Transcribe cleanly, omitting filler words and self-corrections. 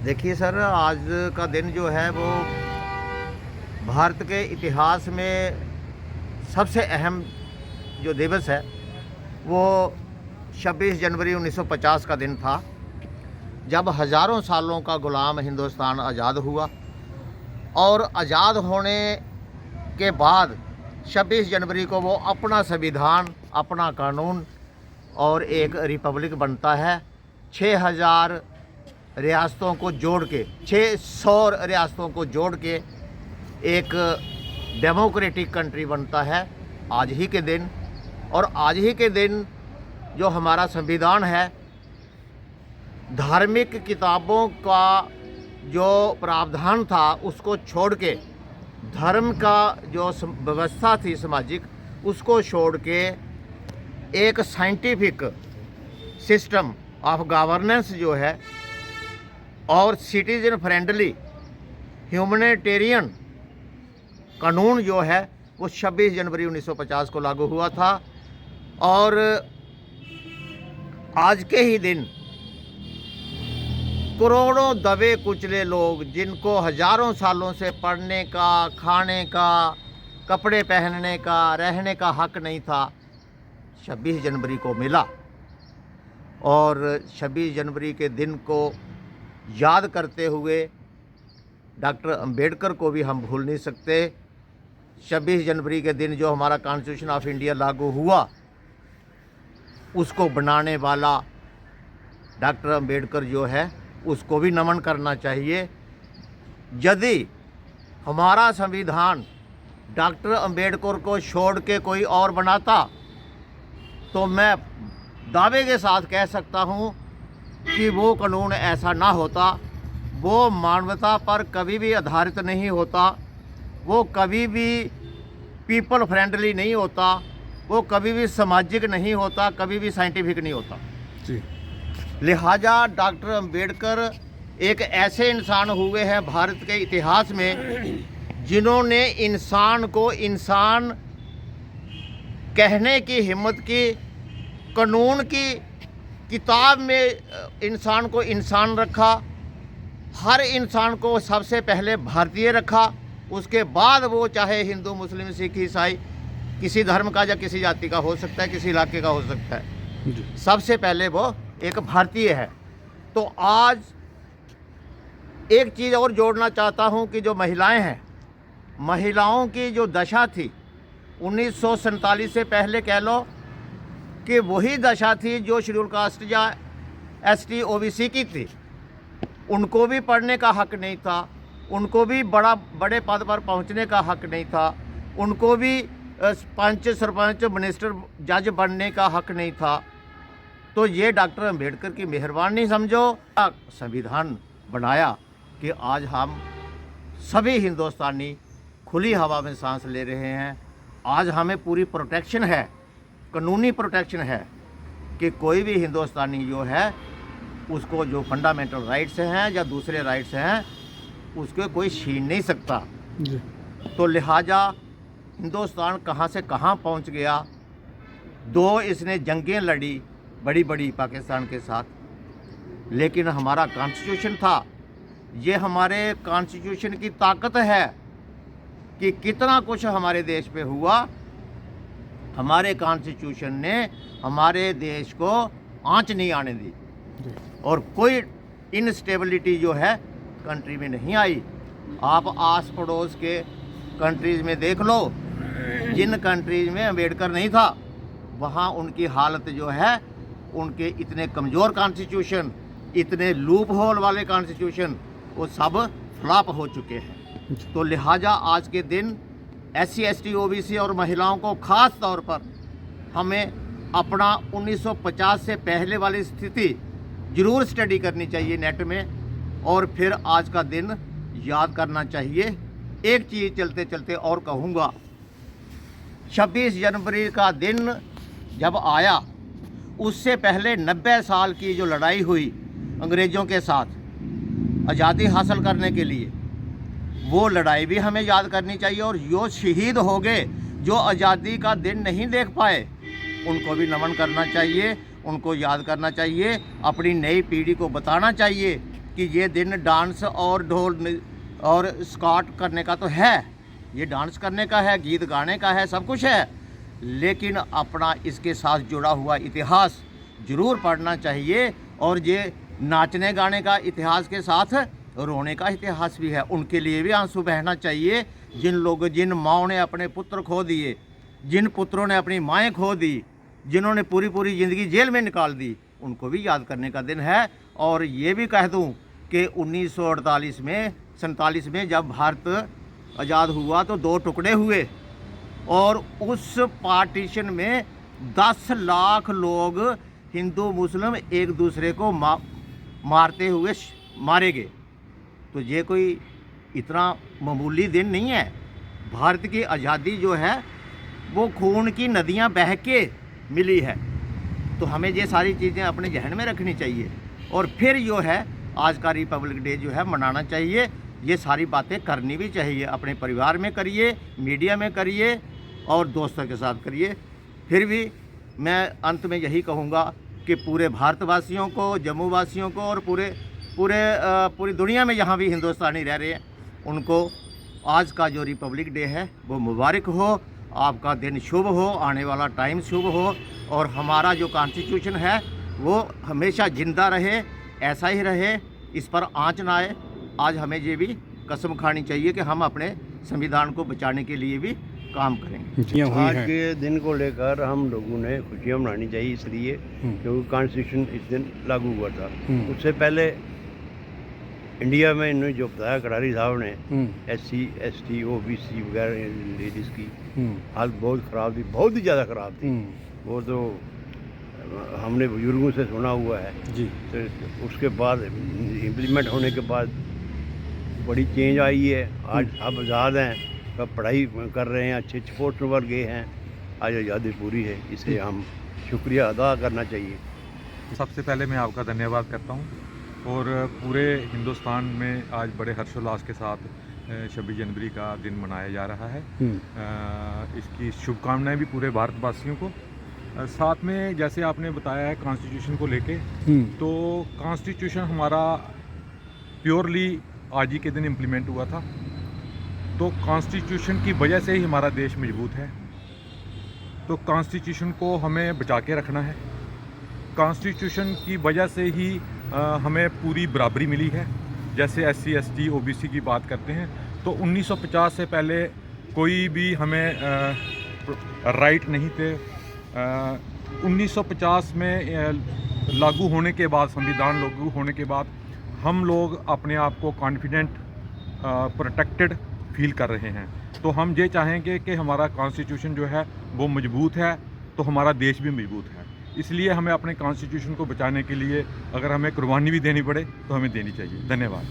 देखिए सर, आज का दिन जो है वो भारत के इतिहास में सबसे अहम जो दिवस है वो 26 जनवरी 1950 का दिन था, जब हज़ारों सालों का गुलाम हिंदुस्तान आज़ाद हुआ। और आज़ाद होने के बाद 26 जनवरी को वो अपना संविधान, अपना कानून और एक रिपब्लिक बनता है। 6000 रियासतों को जोड़ के, 600 रियासतों को जोड़ के एक डेमोक्रेटिक कंट्री बनता है आज ही के दिन। और आज ही के दिन जो हमारा संविधान है, धार्मिक किताबों का जो प्रावधान था उसको छोड़ के, धर्म का जो व्यवस्था थी सामाजिक, उसको छोड़ के एक साइंटिफिक सिस्टम ऑफ गवर्नेंस जो है और सिटीजन फ्रेंडली ह्यूमैनिटेरियन कानून जो है वो 26 जनवरी 1950 को लागू हुआ था। और आज के ही दिन करोड़ों दबे कुचले लोग, जिनको हज़ारों सालों से पढ़ने का, खाने का, कपड़े पहनने का, रहने का हक नहीं था, 26 जनवरी को मिला। और 26 जनवरी के दिन को याद करते हुए डॉक्टर अंबेडकर को भी हम भूल नहीं सकते। 26 जनवरी के दिन जो हमारा कॉन्स्टिट्यूशन ऑफ इंडिया लागू हुआ, उसको बनाने वाला डॉक्टर अंबेडकर जो है उसको भी नमन करना चाहिए। यदि हमारा संविधान डॉक्टर अंबेडकर को छोड़ के कोई और बनाता तो मैं दावे के साथ कह सकता हूँ कि वो कानून ऐसा ना होता, वो मानवता पर कभी भी आधारित नहीं होता, वो कभी भी पीपल फ्रेंडली नहीं होता, वो कभी भी सामाजिक नहीं होता, कभी भी साइंटिफिक नहीं होता जी। लिहाजा डॉक्टर अंबेडकर एक ऐसे इंसान हुए हैं भारत के इतिहास में जिन्होंने इंसान को इंसान कहने की हिम्मत की, कानून की किताब में इंसान को इंसान रखा, हर इंसान को सबसे पहले भारतीय रखा, उसके बाद वो चाहे हिंदू, मुस्लिम, सिख, ईसाई, किसी धर्म का या किसी जाति का हो सकता है, किसी इलाके का हो सकता है, सबसे पहले वो एक भारतीय है। तो आज एक चीज़ और जोड़ना चाहता हूँ कि जो महिलाएं हैं, महिलाओं की जो दशा थी 1947 से पहले, कह लो कि वही दशा थी जो शेड्यूल कास्ट या ST OBC की थी। उनको भी पढ़ने का हक नहीं था, उनको भी बड़े पद पर पहुंचने का हक नहीं था, उनको भी पंच, सरपंच, मिनिस्टर, जज बनने का हक नहीं था। तो ये डॉक्टर अंबेडकर की मेहरबानी समझो, संविधान बनाया कि आज हम सभी हिंदुस्तानी खुली हवा में सांस ले रहे हैं। आज हमें पूरी प्रोटेक्शन है, कानूनी प्रोटेक्शन है कि कोई भी हिंदुस्तानी जो है उसको जो फंडामेंटल राइट्स हैं या दूसरे राइट्स हैं उसको कोई छीन नहीं सकता जी। तो लिहाजा हिंदुस्तान कहाँ से कहाँ पहुँच गया। 2 इसने जंगें लड़ी बड़ी बड़ी पाकिस्तान के साथ, लेकिन हमारा कॉन्स्टिट्यूशन था। ये हमारे कॉन्स्टिट्यूशन की ताकत है कि कितना कुछ हमारे देश पे हुआ। हमारे कॉन्स्टिट्यूशन ने हमारे देश को आंच नहीं आने दी और कोई इनस्टेबिलिटी जो है कंट्री में नहीं आई। आप आस पड़ोस के कंट्रीज़ में देख लो, जिन कंट्रीज़ में अंबेडकर नहीं था वहाँ उनकी हालत जो है, उनके इतने कमज़ोर कॉन्स्टिट्यूशन, इतने लूप होल वाले कॉन्स्टिट्यूशन, वो सब फ्लॉप हो चुके हैं। तो लिहाजा आज के दिन SC ST OBC और महिलाओं को ख़ास तौर पर हमें अपना 1950 से पहले वाली स्थिति ज़रूर स्टडी करनी चाहिए नेट में, और फिर आज का दिन याद करना चाहिए। एक चीज़ चलते चलते और कहूँगा, 26 जनवरी का दिन जब आया, उससे पहले 90 साल की जो लड़ाई हुई अंग्रेज़ों के साथ आज़ादी हासिल करने के लिए, वो लड़ाई भी हमें याद करनी चाहिए। और जो शहीद हो गए, जो आज़ादी का दिन नहीं देख पाए, उनको भी नमन करना चाहिए, उनको याद करना चाहिए, अपनी नई पीढ़ी को बताना चाहिए कि ये दिन डांस और ढोल और स्काट करने का तो है, ये डांस करने का है, गीत गाने का है, सब कुछ है, लेकिन अपना इसके साथ जुड़ा हुआ इतिहास ज़रूर पढ़ना चाहिए। और ये नाचने गाने का इतिहास के साथ रोने का इतिहास भी है, उनके लिए भी आंसू बहना चाहिए। जिन माँओं ने अपने पुत्र खो दिए, जिन पुत्रों ने अपनी माएँ खो दी, जिन्होंने पूरी पूरी ज़िंदगी जेल में निकाल दी, उनको भी याद करने का दिन है। और ये भी कह दूं कि 1947 में जब भारत आज़ाद हुआ तो 2 टुकड़े हुए, और उस पार्टीशन में 10 लाख लोग हिंदू मुस्लिम एक दूसरे को मारते हुए मारे गए। तो ये कोई इतना मामूली दिन नहीं है। भारत की आज़ादी जो है वो खून की नदियां बह के मिली है। तो हमें ये सारी चीज़ें अपने जहन में रखनी चाहिए, और फिर जो है आज का रिपब्लिक डे जो है मनाना चाहिए। ये सारी बातें करनी भी चाहिए, अपने परिवार में करिए, मीडिया में करिए और दोस्तों के साथ करिए। फिर भी मैं अंत में यही कहूँगा कि पूरे भारतवासियों को, जम्मू वासियों को और पूरी दुनिया में जहाँ भी हिंदुस्तानी रह रहे हैं, उनको आज का जो रिपब्लिक डे है वो मुबारक हो, आपका दिन शुभ हो, आने वाला टाइम शुभ हो, और हमारा जो कॉन्स्टिट्यूशन है वो हमेशा जिंदा रहे, ऐसा ही रहे, इस पर आँच ना आए। आज हमें ये भी कसम खानी चाहिए कि हम अपने संविधान को बचाने के लिए भी काम करेंगे। आज के दिन को लेकर हम लोगों ने खुशियाँ मनानी चाहिए, इसलिए क्योंकि कॉन्स्टिट्यूशन इस दिन लागू हुआ था। उससे पहले इंडिया में इन्होंने जो बताया कटारी साहब ने, SC ST OBC वगैरह लेडीज़ की हालत बहुत ख़राब थी, बहुत ही ज़्यादा ख़राब थी। वो तो हमने बुजुर्गों से सुना हुआ है जी। तो उसके बाद इम्प्लीमेंट होने के बाद बड़ी चेंज आई है। आज अब आज़ाद हैं, अब पढ़ाई कर रहे हैं, अच्छे पोस्ट पर गए हैं, आज आज़ादी पूरी है, इसे हम शुक्रिया अदा करना चाहिए। सबसे पहले मैं आपका धन्यवाद करता हूं, और पूरे हिंदुस्तान में आज बड़े हर्षोल्लास के साथ 26 जनवरी का दिन मनाया जा रहा है। इसकी शुभकामनाएं भी पूरे भारतवासियों को। साथ में जैसे आपने बताया है कॉन्स्टिट्यूशन को लेके, तो कॉन्स्टिट्यूशन हमारा प्योरली आज ही के दिन इम्प्लीमेंट हुआ था। तो कॉन्स्टिट्यूशन की वजह से ही हमारा देश मजबूत है। तो कॉन्स्टिट्यूशन को हमें बचा के रखना है। कॉन्स्टिट्यूशन की वजह से ही हमें पूरी बराबरी मिली है। जैसे SC ST OBC की बात करते हैं, तो 1950 से पहले कोई भी हमें राइट नहीं थे। 1950 में लागू होने के बाद, संविधान लागू होने के बाद हम लोग अपने आप को कॉन्फिडेंट, प्रोटेक्टेड फील कर रहे हैं। तो हम ये चाहेंगे कि हमारा कॉन्स्टिट्यूशन जो है वो मजबूत है, तो हमारा देश भी मजबूत है। इसलिए हमें अपने कॉन्स्टिट्यूशन को बचाने के लिए अगर हमें कुर्बानी भी देनी पड़े तो हमें देनी चाहिए। धन्यवाद।